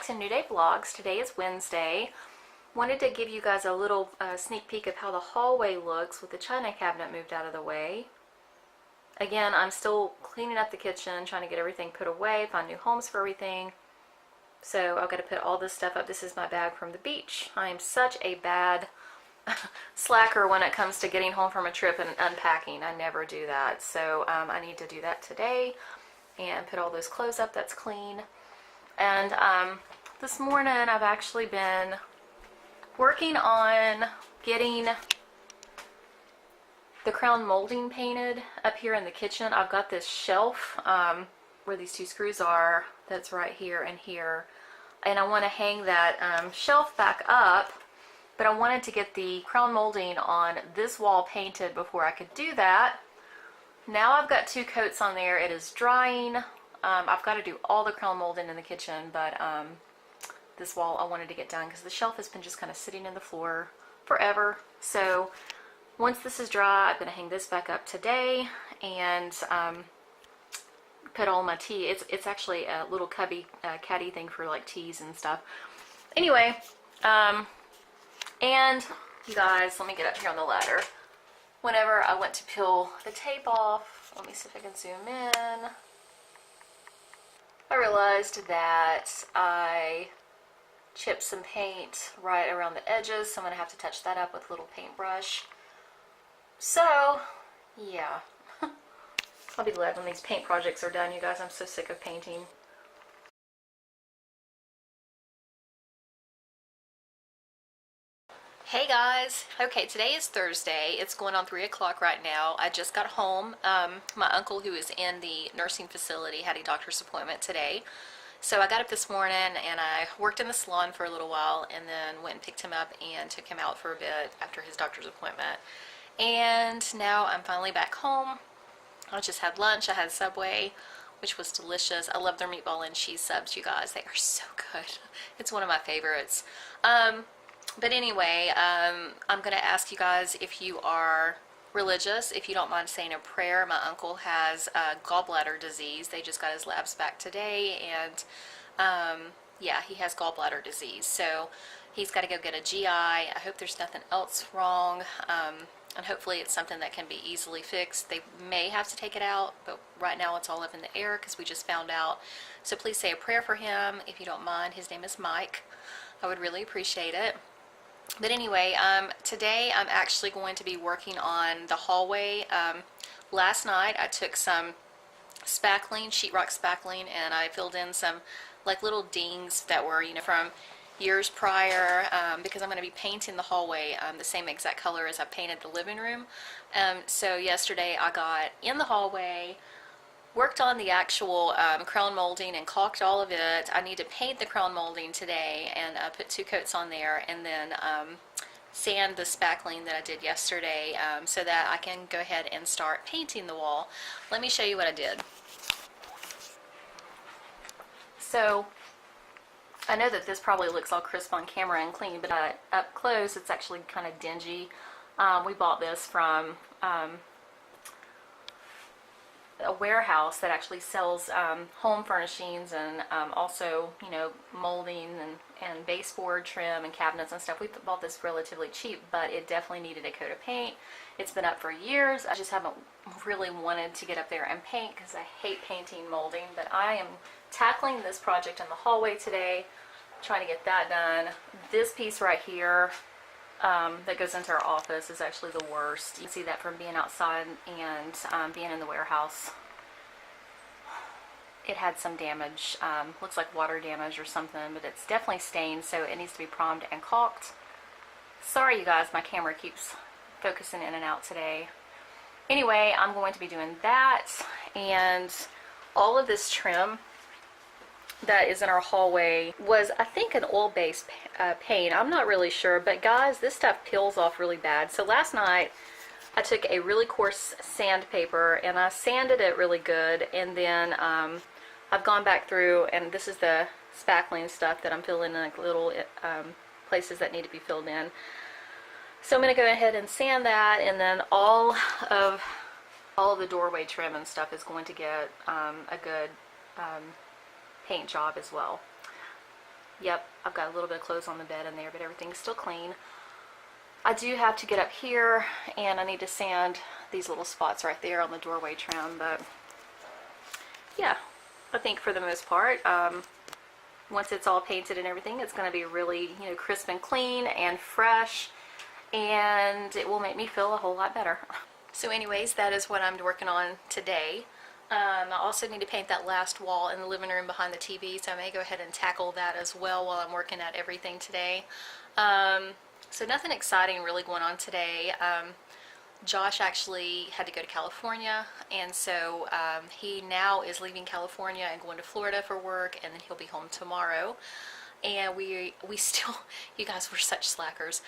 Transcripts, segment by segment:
back to New Day Vlogs. Today is Wednesday. Wanted to give you guys a little sneak peek of how the hallway looks with the china cabinet moved out of the way. Again, I'm still cleaning up the kitchen, trying to get everything put away, find new homes for everything. So I've got to put all this stuff up. This is my bag from the beach. I am such a bad slacker when it comes to getting home from a trip and unpacking. I never do that. So I need to do that today and put all those clothes up that's clean. And this morning I've actually been working on getting the crown molding painted up here in the kitchen. I've got this shelf where these two screws are, that's right here and here, and I want to hang that shelf back up, but I wanted to get the crown molding on this wall painted before I could do that. Now I've got 2 coats on there. It is drying. I've got to do all the crown molding in the kitchen, but this wall I wanted to get done because the shelf has been just kind of sitting in the floor forever. So once this is dry, I'm going to hang this back up today and put all my tea. It's actually a little cubby caddy thing for like teas and stuff. Anyway, and you guys, let me get up here on the ladder. Whenever I went to peel the tape off, let me see if I can zoom in. I realized that I chipped some paint right around the edges, so I'm going to have to touch that up with a little paintbrush. So, yeah. I'll be glad when these paint projects are done, you guys. I'm so sick of painting. Hey guys. Okay, today is Thursday. It's going on 3 o'clock right now. I just got home. My uncle, who is in the nursing facility, had a doctor's appointment today. So I got up this morning and I worked in the salon for a little while and then went and picked him up and took him out for a bit after his doctor's appointment. And now I'm finally back home. I just had lunch. I had Subway, which was delicious. I love their meatball and cheese subs, you guys. They are so good. It's one of my favorites. But anyway, I'm going to ask you guys if you are religious, if you don't mind saying a prayer. My uncle has gallbladder disease. They just got his labs back today, and yeah, he has gallbladder disease. So he's got to go get a GI. I hope there's nothing else wrong, and hopefully it's something that can be easily fixed. They may have to take it out, but right now it's all up in the air because we just found out. So please say a prayer for him if you don't mind. His name is Mike. I would really appreciate it. But anyway, today I'm actually going to be working on the hallway. Last night I took some spackling, sheetrock spackling, and I filled in some like little dings that were, you know, from years prior, because I'm going to be painting the hallway the same exact color as I painted the living room. So yesterday I got in the hallway, worked on the actual crown molding and caulked all of it. I need to paint the crown molding today and put 2 coats on there, and then sand the spackling that I did yesterday so that I can go ahead and start painting the wall. Let me show you what I did. So I know that this probably looks all crisp on camera and clean, but up close it's actually kind of dingy. We bought this from a warehouse that actually sells home furnishings and also, you know, molding and baseboard trim and cabinets and stuff. We bought this relatively cheap, but it definitely needed a coat of paint. It's been up for years. I just haven't really wanted to get up there and paint because I hate painting molding, but I am tackling this project in the hallway today, trying to get that done. This piece right here that goes into our office is actually the worst. You can see that from being outside and being in the warehouse. It had some damage, looks like water damage or something, but it's definitely stained, so it needs to be primed and caulked. Sorry you guys, my camera keeps focusing in and out today. Anyway, I'm going to be doing that, and all of this trim that is in our hallway was, I think, an oil-based paint. I'm not really sure, but guys, this stuff peels off really bad. So last night I took a really coarse sandpaper and I sanded it really good, and then I've gone back through, and this is the spackling stuff that I'm filling in, like little places that need to be filled in. So I'm going to go ahead and sand that, and then all of the doorway trim and stuff is going to get a good paint job as well. Yep, I've got a little bit of clothes on the bed in there, but everything's still clean. I do have to get up here, and I need to sand these little spots right there on the doorway trim, but yeah, I think for the most part, once it's all painted and everything, it's going to be really, you know, crisp and clean and fresh, and it will make me feel a whole lot better. So anyways, that is what I'm working on today. I also need to paint that last wall in the living room behind the TV, so I may go ahead and tackle that as well while I'm working at everything today. So nothing exciting really going on today. Josh actually had to go to California, and so he now is leaving California and going to Florida for work, and then he'll be home tomorrow. And we still, you guys, we're such slackers.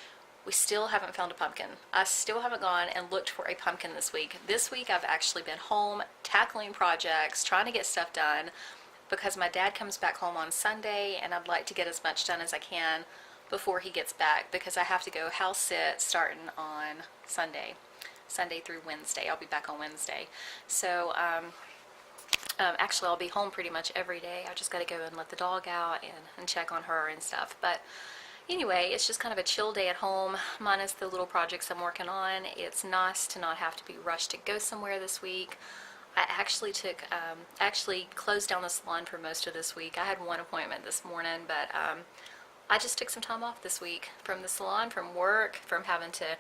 We still haven't found a pumpkin. I still haven't gone and looked for a pumpkin this week. This week I've actually been home tackling projects, trying to get stuff done, because my dad comes back home on Sunday, and I'd like to get as much done as I can before he gets back, because I have to go house sit starting on Sunday through Wednesday. I'll be back on Wednesday. So actually I'll be home pretty much every day. I just got to go and let the dog out and check on her and stuff. But anyway, it's just kind of a chill day at home, minus the little projects I'm working on. It's nice to not have to be rushed to go somewhere this week. I actually closed down the salon for most of this week. I had one appointment this morning, but I just took some time off this week from the salon, from work, from having to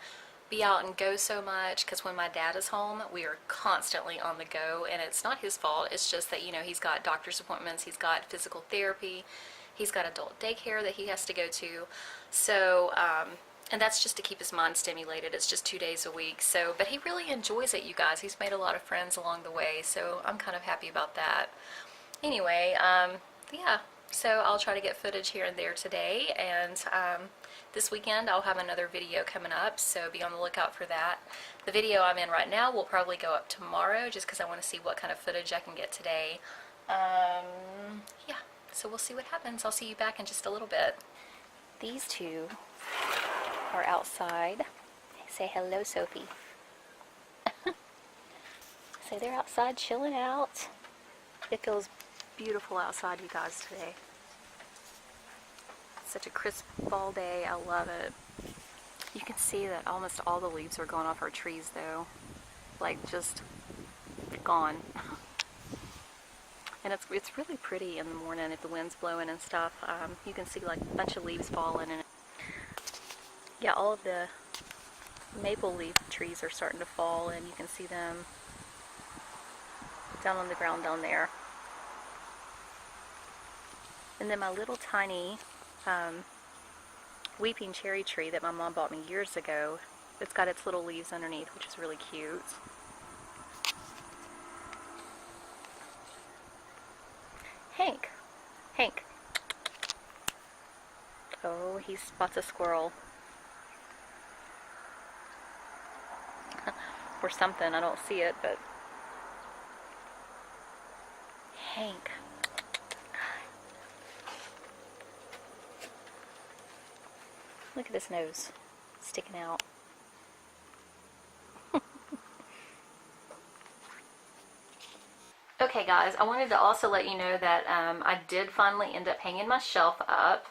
be out and go so much, because when my dad is home, we are constantly on the go, and it's not his fault. It's just that, you know, he's got doctor's appointments, he's got physical therapy, he's got adult daycare that he has to go to. So, and that's just to keep his mind stimulated. It's just 2 days a week. So, but he really enjoys it, you guys. He's made a lot of friends along the way, so I'm kind of happy about that. Anyway, yeah, so I'll try to get footage here and there today, and this weekend I'll have another video coming up, so be on the lookout for that. The video I'm in right now will probably go up tomorrow, just because I want to see what kind of footage I can get today. Yeah, so we'll see what happens. I'll see you back in just a little bit. These two are outside. Say hello, Sophie. So they're outside chilling out. It feels beautiful outside, you guys, today. Such a crisp fall day. I love it. You can see that almost all the leaves are gone off our trees, though. Like, just gone. And it's really pretty in the morning if the wind's blowing and stuff. You can see like a bunch of leaves falling, and yeah, all of the maple leaf trees are starting to fall, and you can see them down on the ground down there. And then my little tiny weeping cherry tree that my mom bought me years ago, it's got its little leaves underneath, which is really cute. Hank. Oh, he spots a squirrel. Or something, I don't see it, but Hank. Look at his nose sticking out. Okay guys, I wanted to also let you know that I did finally end up hanging my shelf up.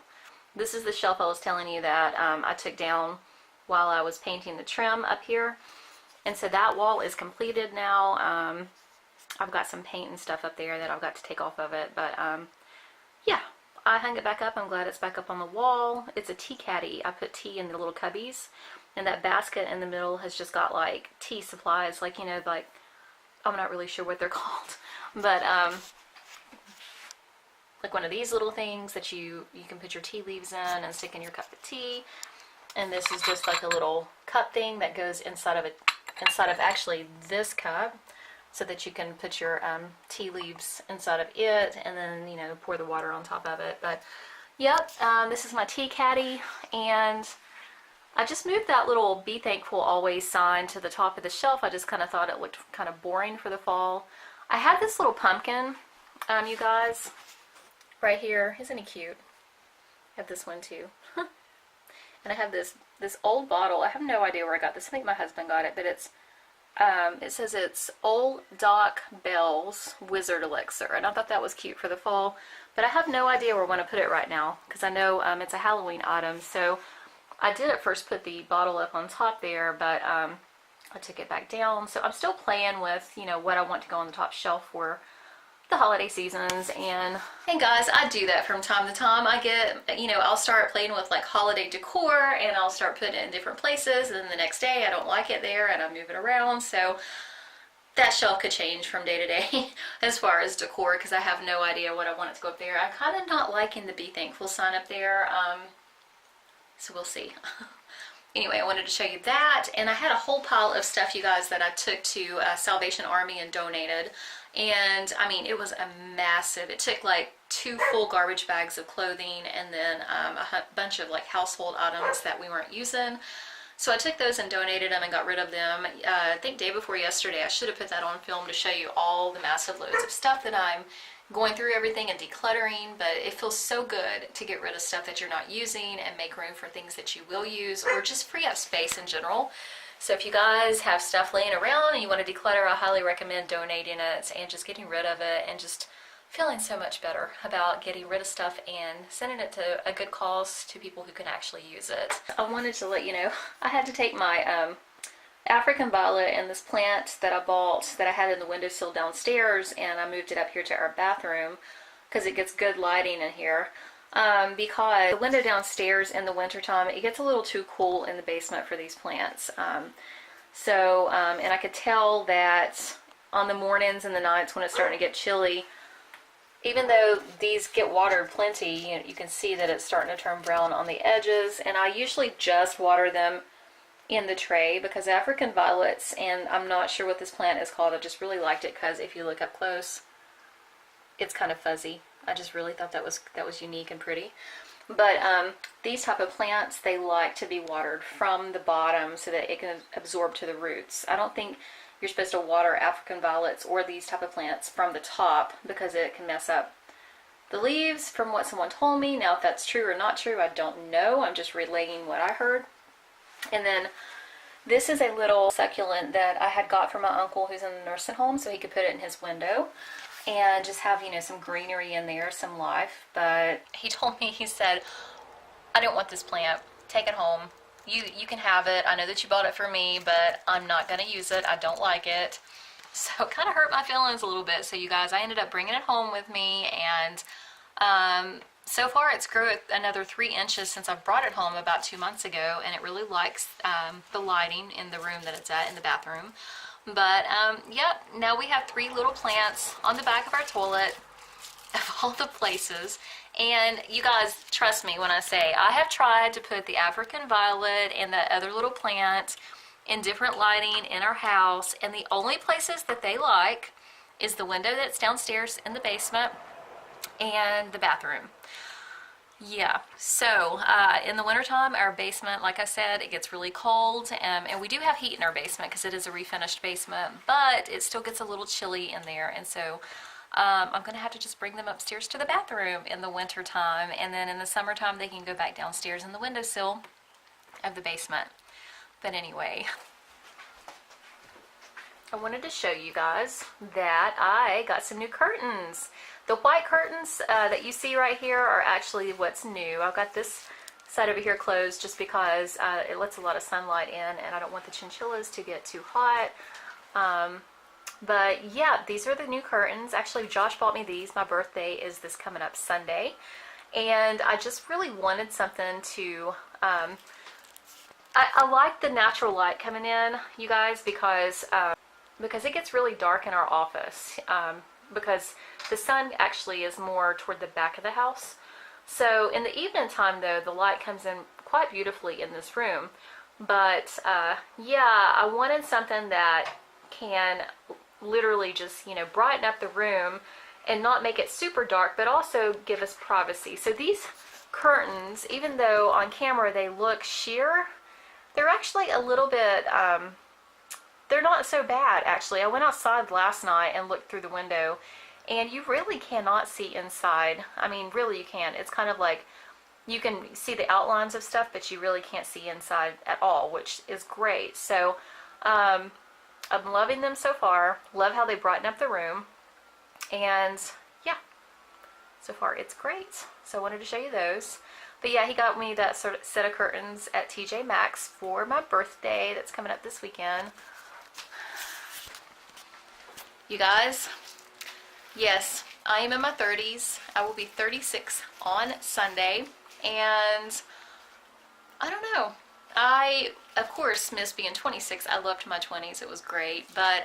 This is the shelf I was telling you that I took down while I was painting the trim up here. And so that wall is completed now. I've got some paint and stuff up there that I've got to take off of it. But yeah, I hung it back up. I'm glad it's back up on the wall. It's a tea caddy. I put tea in the little cubbies. And that basket in the middle has just got like tea supplies. Like, you know, like, I'm not really sure what they're called. But like one of these little things that you can put your tea leaves in and stick in your cup of tea. And this is just like a little cup thing that goes inside of actually this cup, so that you can put your tea leaves inside of it, and then, you know, pour the water on top of it. But yep, this is my tea caddy, and I just moved that little Be Thankful Always sign to the top of the shelf. I just kind of thought it looked kind of boring for the fall. I have this little pumpkin, you guys, right here. Isn't he cute? I have this one too. And I have this old bottle. I have no idea where I got this. I think my husband got it, but it's It says it's Old Doc Bell's Wizard Elixir, and I thought that was cute for the fall, but I have no idea where I want to put it right now because I know it's a Halloween item. So I did at first put the bottle up on top there, but I took it back down. So I'm still playing with, you know, what I want to go on the top shelf for the holiday seasons. And guys, I do that from time to time. I get, you know, I'll start playing with like holiday decor and I'll start putting it in different places, and then the next day I don't like it there and I move it around. So that shelf could change from day to day as far as decor, because I have no idea what I want it to go up there. I'm kind of not liking the Be Thankful sign up there, so we'll see. Anyway, I wanted to show you that, and I had a whole pile of stuff, you guys, that I took to Salvation Army and donated. And I mean, it was a massive, it took like 2 full garbage bags of clothing, and then a bunch of like household items that we weren't using. So I took those and donated them and got rid of them. I think day before yesterday, I should have put that on film to show you all the massive loads of stuff that I'm going through everything and decluttering, but it feels so good to get rid of stuff that you're not using and make room for things that you will use, or just free up space in general. So if you guys have stuff laying around and you want to declutter, I highly recommend donating it and just getting rid of it, and just feeling so much better about getting rid of stuff and sending it to a good cause to people who can actually use it. I wanted to let you know, I had to take my African violet and this plant that I bought that I had in the windowsill downstairs, and I moved it up here to our bathroom because it gets good lighting in here. Because the window downstairs in the wintertime, it gets a little too cool in the basement for these plants. And I could tell that on the mornings and the nights when it's starting to get chilly, even though these get watered plenty, you can see that it's starting to turn brown on the edges. And I usually just water them in the tray because African violets, and I'm not sure what this plant is called, I just really liked it because if you look up close, it's kind of fuzzy. I just really thought that was unique and pretty. But these type of plants, they like to be watered from the bottom so that it can absorb to the roots. I don't think you're supposed to water African violets or these type of plants from the top because it can mess up the leaves, from what someone told me. Now, if that's true or not true, I don't know. I'm just relaying what I heard. And then this is a little succulent that I had got from my uncle who's in the nursing home, so he could put it in his window and just have, you know, some greenery in there, some life. But he told me, he said, I don't want this plant. Take it home. You can have it. I know that you bought it for me, but I'm not going to use it. I don't like it. So it kind of hurt my feelings a little bit. So you guys, I ended up bringing it home with me, and so far it's grew another 3 inches since I brought it home about 2 months ago, and it really likes the lighting in the room that it's at, in the bathroom. But yeah, now we have 3 little plants on the back of our toilet of all the places. And you guys, trust me when I say I have tried to put the African violet and the other little plant in different lighting in our house, and the only places that they like is the window that's downstairs in the basement and the bathroom. Yeah, so in the wintertime, our basement, like I said, it gets really cold, and we do have heat in our basement because it is a refinished basement, but it still gets a little chilly in there, and so I'm going to have to just bring them upstairs to the bathroom in the wintertime, and then in the summertime they can go back downstairs in the windowsill of the basement. But anyway, I wanted to show you guys that I got some new curtains. The white curtains that you see right here are actually what's new. I've got this side over here closed just because it lets a lot of sunlight in, and I don't want the chinchillas to get too hot. But yeah, these are the new curtains. Actually, Josh bought me these. My birthday is this coming up Sunday, and I just really wanted something to I like the natural light coming in, you guys, because it gets really dark in our office, because the sun actually is more toward the back of the house. So in the evening time, though, the light comes in quite beautifully in this room. But yeah, I wanted something that can literally just, you know, brighten up the room and not make it super dark, but also give us privacy. So these curtains, even though on camera they look sheer, they're actually a little bit, they're not so bad, actually. I went outside last night and looked through the window, and you really cannot see inside. I mean, really you can. It's kind of like you can see the outlines of stuff, but you really can't see inside at all, which is great. So I'm loving them so far. Love how they brighten up the room. And yeah, so far it's great. So I wanted to show you those. But yeah, he got me that sort of set of curtains at TJ Maxx for my birthday that's coming up this weekend. You guys, yes, I am in my 30s. I will be 36 on Sunday. And I don't know. I, of course, miss being 26. I loved my 20s. It was great. But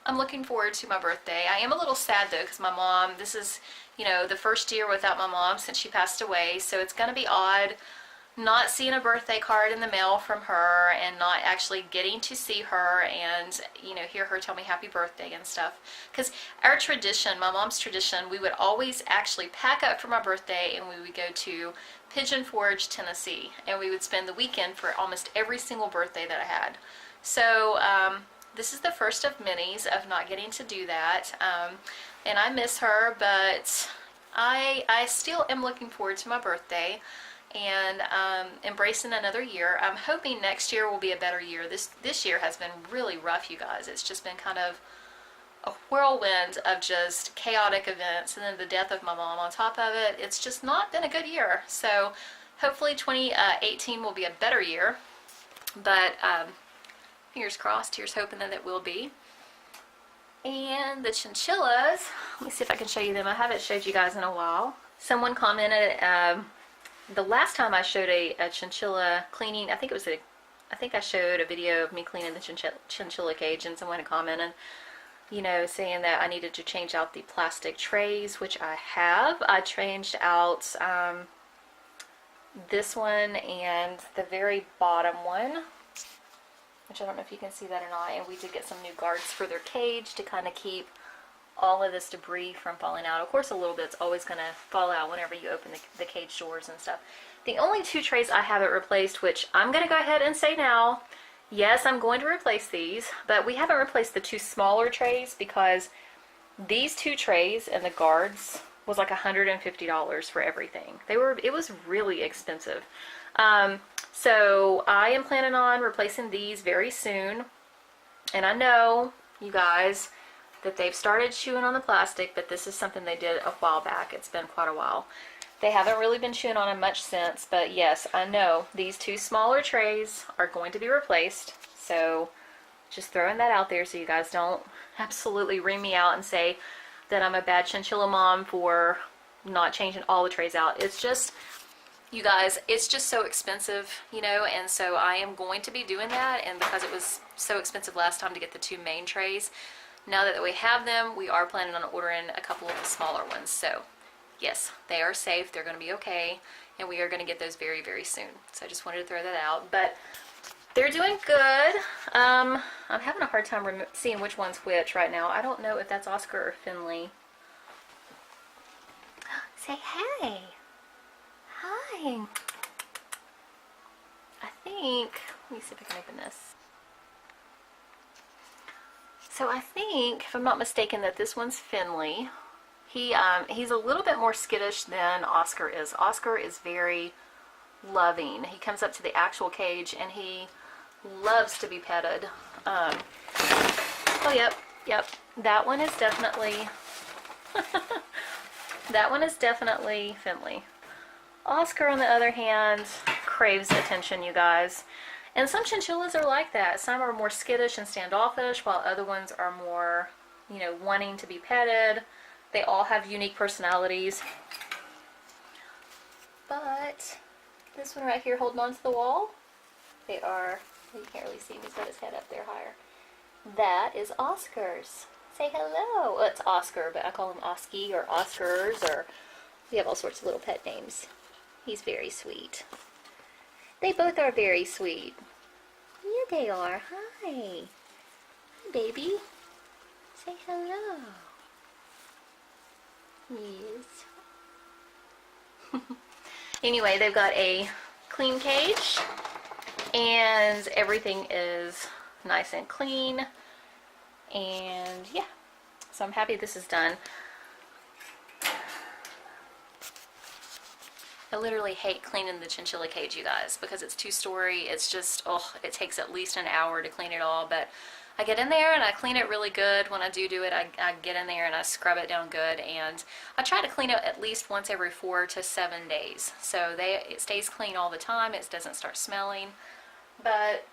I'm looking forward to my birthday. I am a little sad, though, because my mom, this is, you know, the first year without my mom since she passed away. So it's going to be odd not seeing a birthday card in the mail from her and not actually getting to see her and, you know, hear her tell me happy birthday and stuff. Because our tradition, my mom's tradition, we would always actually pack up for my birthday and we would go to Pigeon Forge, Tennessee, and we would spend the weekend for almost every single birthday that I had. So this is the first of many of not getting to do that, and I miss her, but I still am looking forward to my birthday and embracing another year. I'm hoping next year will be a better year. This year has been really rough, you guys. It's just been kind of a whirlwind of just chaotic events, and then the death of my mom on top of it. It's just not been a good year. So hopefully 2018 will be a better year, but fingers crossed, here's hoping that it will be. And the chinchillas, let me see if I can show you them. I haven't showed you guys in a while. Someone commented the last time I showed a chinchilla cleaning, I think I showed a video of me cleaning the chinchilla cage, and someone commented, you know, saying that I needed to change out the plastic trays, which I have. I changed out this one and the very bottom one, which I don't know if you can see that or not, and we did get some new guards for their cage to kind of keep all of this debris from falling out. Of course, a little bit's always going to fall out whenever you open the cage doors and stuff. The only two trays I haven't replaced, which I'm going to go ahead and say now, yes, I'm going to replace these, but we haven't replaced the two smaller trays because these two trays and the guards was like $150 for everything. It was really expensive. So I am planning on replacing these very soon. And I know, you guys, that they've started chewing on the plastic, but this is something they did a while back. It's been quite a while. They haven't really been chewing on it much since, but yes, I know these two smaller trays are going to be replaced. So just throwing that out there so you guys don't absolutely ring me out and say that I'm a bad chinchilla mom for not changing all the trays out. It's just, you guys, it's just so expensive, you know, and so I am going to be doing that. And because it was so expensive last time to get the two main trays, now that we have them, we are planning on ordering a couple of the smaller ones. So yes, they are safe, they're going to be okay, and we are going to get those very, very soon. So I just wanted to throw that out. But they're doing good. I'm having a hard time seeing which one's which right now. I don't know if that's Oscar or Finley. Say hey. Hi. I think, let me see if I can open this. So I think, if I'm not mistaken, that this one's Finley. He's a little bit more skittish than Oscar is. Oscar is very loving. He comes up to the actual cage and he loves to be petted. Oh, yep. That one is definitely, that one is definitely Finley. Oscar, on the other hand, craves attention, you guys. And some chinchillas are like that. Some are more skittish and standoffish, while other ones are more, you know, wanting to be petted. They all have unique personalities. But this one right here holding on to the wall, they are, you can't really see him, he's got his head up there higher. That is Oscar's. Say hello. Well, it's Oscar, but I call him Oski or Oscars, or we have all sorts of little pet names. He's very sweet. They both are very sweet. Yeah, they are. Hi. Hi, baby. Say hello. Yes. Anyway, they've got a clean cage, and everything is nice and clean. And yeah, so I'm happy this is done. I literally hate cleaning the chinchilla cage, you guys, because it's two-story. It's just, oh, it takes at least an hour to clean it all, but I get in there and I clean it really good. When I do it, I get in there and I scrub it down good, and I try to clean it at least once every 4 to 7 days. So it stays clean all the time. It doesn't start smelling. But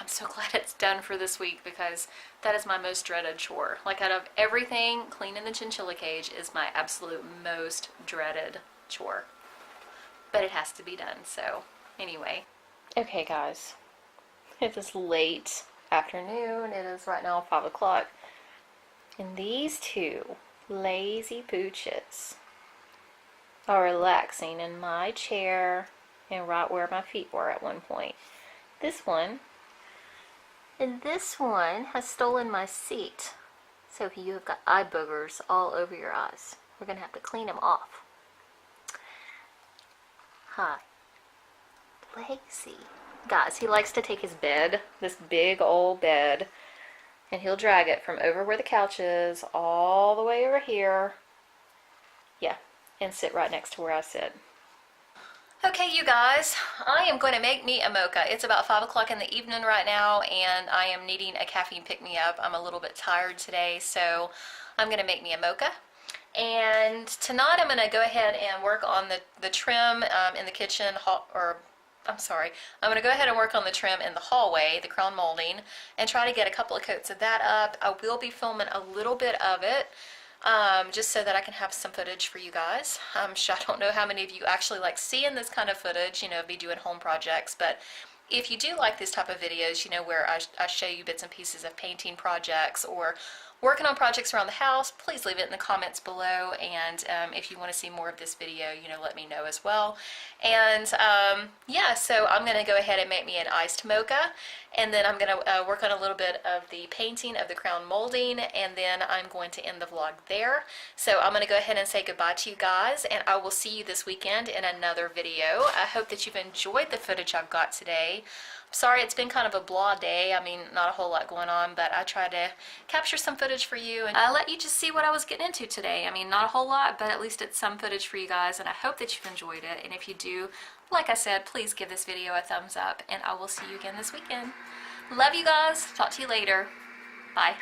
I'm so glad it's done for this week, because that is my most dreaded chore. Like, out of everything, cleaning the chinchilla cage is my absolute most dreaded chore. But it has to be done, so anyway. Okay, guys. It is late afternoon. It is right now 5 o'clock. And these two lazy pooches are relaxing in my chair and right where my feet were at one point. This one and this one has stolen my seat. So you have got eye boogers all over your eyes. We're going to have to clean them off. Hi. Lazy. Guys, he likes to take his bed, this big old bed, and he'll drag it from over where the couch is all the way over here. Yeah, and sit right next to where I sit. Okay, you guys, I am going to make me a mocha. It's about 5 o'clock in the evening right now, and I am needing a caffeine pick-me-up. I'm a little bit tired today, so I'm going to make me a mocha. And tonight I'm going to go ahead and work on the trim in the kitchen, I'm going to go ahead and work on the trim in the hallway, the crown molding, and try to get a couple of coats of that up. I will be filming a little bit of it, just so that I can have some footage for you guys. I don't know how many of you actually like seeing this kind of footage, you know, me doing home projects, but if you do like this type of videos, you know, where I show you bits and pieces of painting projects or working on projects around the house, please leave it in the comments below. And if you want to see more of this video, you know, let me know as well. And yeah, so I'm going to go ahead and make me an iced mocha, and then I'm going to work on a little bit of the painting of the crown molding, and then I'm going to end the vlog there. So I'm going to go ahead and say goodbye to you guys, and I will see you this weekend in another video. I hope that you've enjoyed the footage I've got today. Sorry, it's been kind of a blah day. I mean, not a whole lot going on, but I tried to capture some footage for you, and I let you just see what I was getting into today. I mean, not a whole lot, but at least it's some footage for you guys, and I hope that you've enjoyed it. And if you do, like I said, please give this video a thumbs up, and I will see you again this weekend. Love you guys. Talk to you later. Bye.